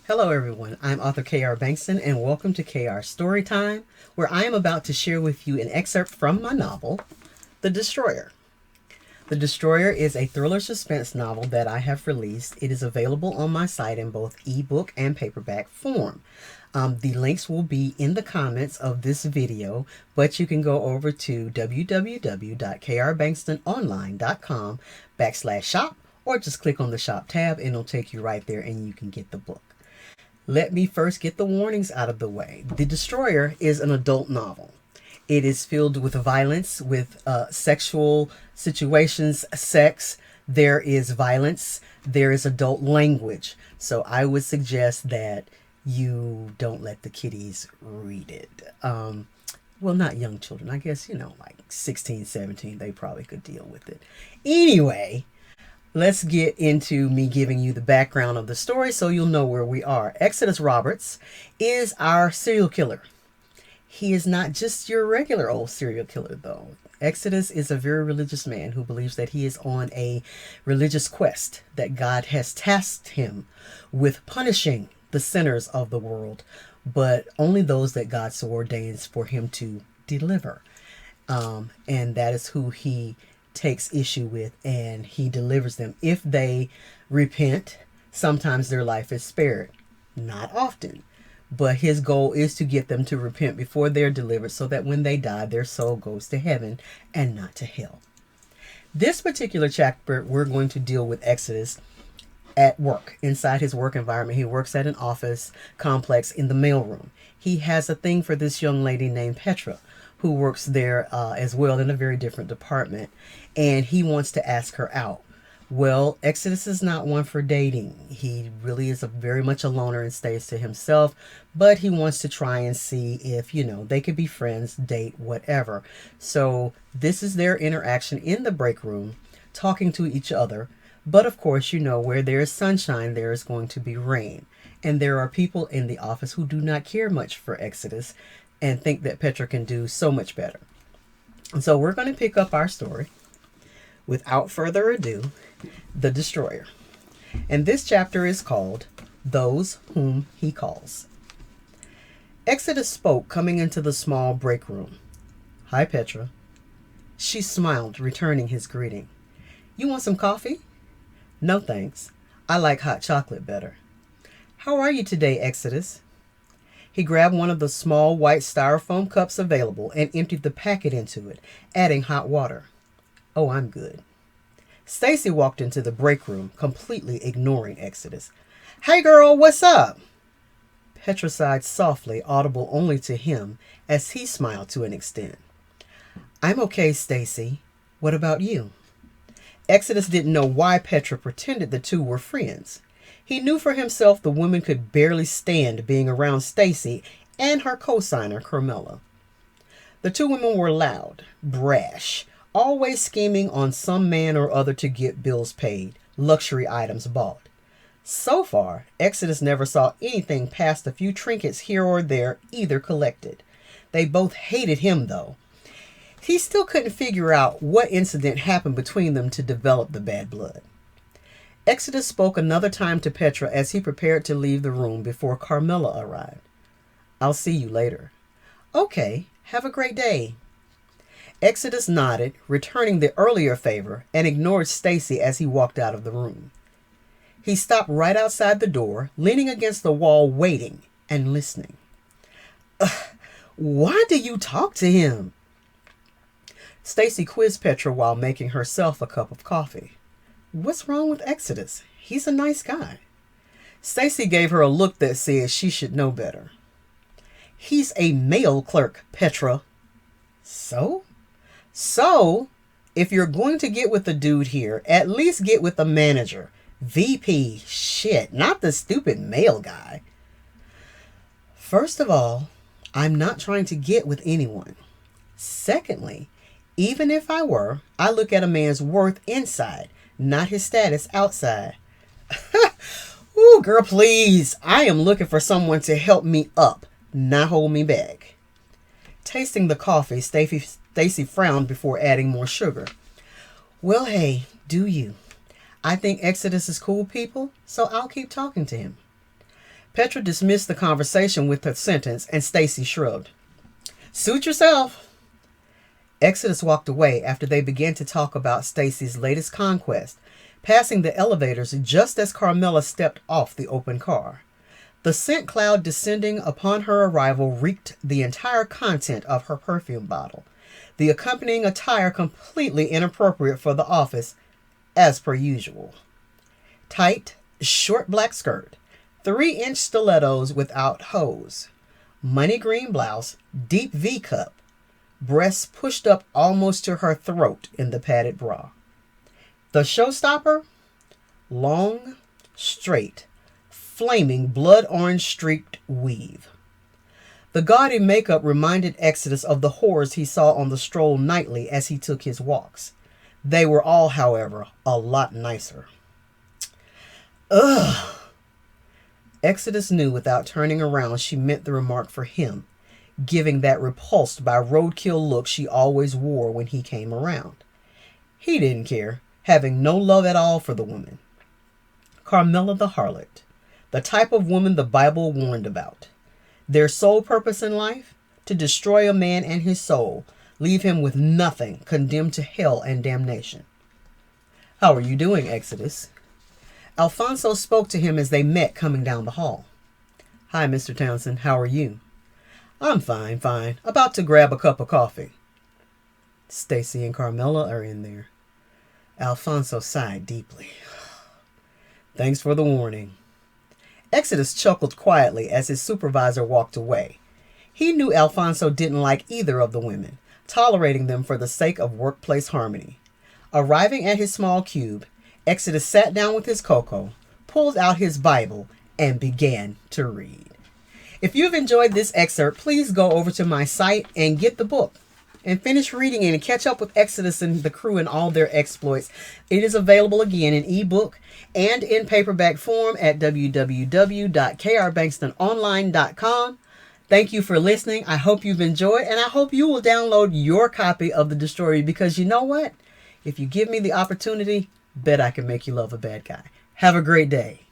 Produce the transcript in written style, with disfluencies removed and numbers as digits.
Hello everyone, I'm author K.R. Bankston and welcome to K.R. Storytime, where I am about to share with you an excerpt from my novel, The Destroyer. The Destroyer is a thriller suspense novel that I have released. It is available on my site in both ebook and paperback form. The links will be in the comments of this video, but you can go over to www.krbankstononline.com/shop or just click on the shop tab and it'll take you right there and you can get the book. Let me first get the warnings out of the way. The Destroyer is an adult novel. It is filled with violence, with sexual situations, sex. There is violence. There is adult language. So I would suggest that you don't let the kiddies read it. Well, not young children. I guess, like 16, 17, they probably could deal with it. Anyway, let's get into me giving you the background of the story so you'll know where we are. Exodus Roberts is our serial killer. He is not just your regular old serial killer, though. Exodus is a very religious man who believes that he is on a religious quest, that God has tasked him with punishing the sinners of the world, but only those that God so ordains for him to deliver. And that is who he takes issue with, and he delivers them. If they repent, sometimes their life is spared. Not often. But his goal is to get them to repent before they're delivered so that when they die, their soul goes to heaven and not to hell. This particular chapter, we're going to deal with Exodus at work, inside his work environment. He works at an office complex in the mailroom. He has a thing for this young lady named Petra, who works there as well in a very different department, and he wants to ask her out. Well, Exodus is not one for dating. He really is very much a loner and stays to himself, but he wants to try and see if, they could be friends, date, whatever. So this is their interaction in the break room, talking to each other. But of course, where there is sunshine, there is going to be rain. And there are people in the office who do not care much for Exodus and think that Petra can do so much better. And so we're going to pick up our story. Without further ado, The Destroyer. And this chapter is called Those Whom He Calls. Exodus spoke, coming into the small break room. "Hi, Petra." She smiled, returning his greeting. "You want some coffee?" "No, thanks. I like hot chocolate better." "How are you today, Exodus?" He grabbed one of the small white styrofoam cups available and emptied the packet into it, adding hot water. "Oh, I'm good." Stacey walked into the break room, completely ignoring Exodus. "Hey girl, what's up?" Petra sighed softly, audible only to him, as he smiled to an extent. "I'm okay, Stacey. What about you?" Exodus didn't know why Petra pretended the two were friends. He knew for himself the woman could barely stand being around Stacey and her co-signer, Carmela. The two women were loud, brash, always scheming on some man or other to get bills paid, luxury items bought. So far, Exodus never saw anything past a few trinkets here or there, either collected. They both hated him, though. He still couldn't figure out what incident happened between them to develop the bad blood. Exodus spoke another time to Petra as he prepared to leave the room before Carmela arrived. "I'll see you later." "Okay, have a great day." Exodus nodded, returning the earlier favor, and ignored Stacey as he walked out of the room. He stopped right outside the door, leaning against the wall, waiting and listening. Why do you talk to him?" Stacey quizzed Petra while making herself a cup of coffee. "What's wrong with Exodus? He's a nice guy." Stacey gave her a look that said she should know better. "He's a mail clerk, Petra." So, if you're going to get with the dude here, at least get with the manager. VP, shit, not the stupid mail guy. "First of all, I'm not trying to get with anyone. Secondly, even if I were, I look at a man's worth inside, not his status outside." "Ooh, girl, please. I am looking for someone to help me up, not hold me back." Tasting the coffee, Stacey frowned before adding more sugar. "Well, hey, do you? I think Exodus is cool people, so I'll keep talking to him." Petra dismissed the conversation with her sentence, and Stacey shrugged. Suit yourself. Exodus walked away after they began to talk about Stacey's latest conquest, passing the elevators just as Carmela stepped off the open car. The scent cloud descending upon her arrival reeked the entire content of her perfume bottle, the accompanying attire completely inappropriate for the office, as per usual. Tight, short black skirt, 3-inch stilettos without hose, money green blouse, deep V-cup, breasts pushed up almost to her throat in the padded bra. The showstopper? Long, straight, flaming blood orange streaked weave. The gaudy makeup reminded Exodus of the whores he saw on the stroll nightly as he took his walks. They were all, however, a lot nicer. Ugh! Exodus knew without turning around she meant the remark for him, giving that repulsed by roadkill look she always wore when he came around. He didn't care, having no love at all for the woman. Carmela the harlot, the type of woman the Bible warned about. Their sole purpose in life? To destroy a man and his soul, leave him with nothing, condemned to hell and damnation. How are you doing, Exodus? Alfonso spoke to him as they met coming down the hall. Hi, Mr. Townsend. How are you? I'm fine. About to grab a cup of coffee. Stacey and Carmela are in there. Alfonso sighed deeply. Thanks for the warning. Exodus chuckled quietly as his supervisor walked away. He knew Alfonso didn't like either of the women, tolerating them for the sake of workplace harmony. Arriving at his small cube, Exodus sat down with his cocoa, pulled out his Bible, and began to read. If you've enjoyed this excerpt, please go over to my site and get the book and finish reading it and catch up with Exodus and the crew and all their exploits. It is available again in ebook and in paperback form at www.krbankstononline.com. Thank you for listening. I hope you've enjoyed, and I hope you will download your copy of The Destroyer, because you know what? If you give me the opportunity, bet I can make you love a bad guy. Have a great day.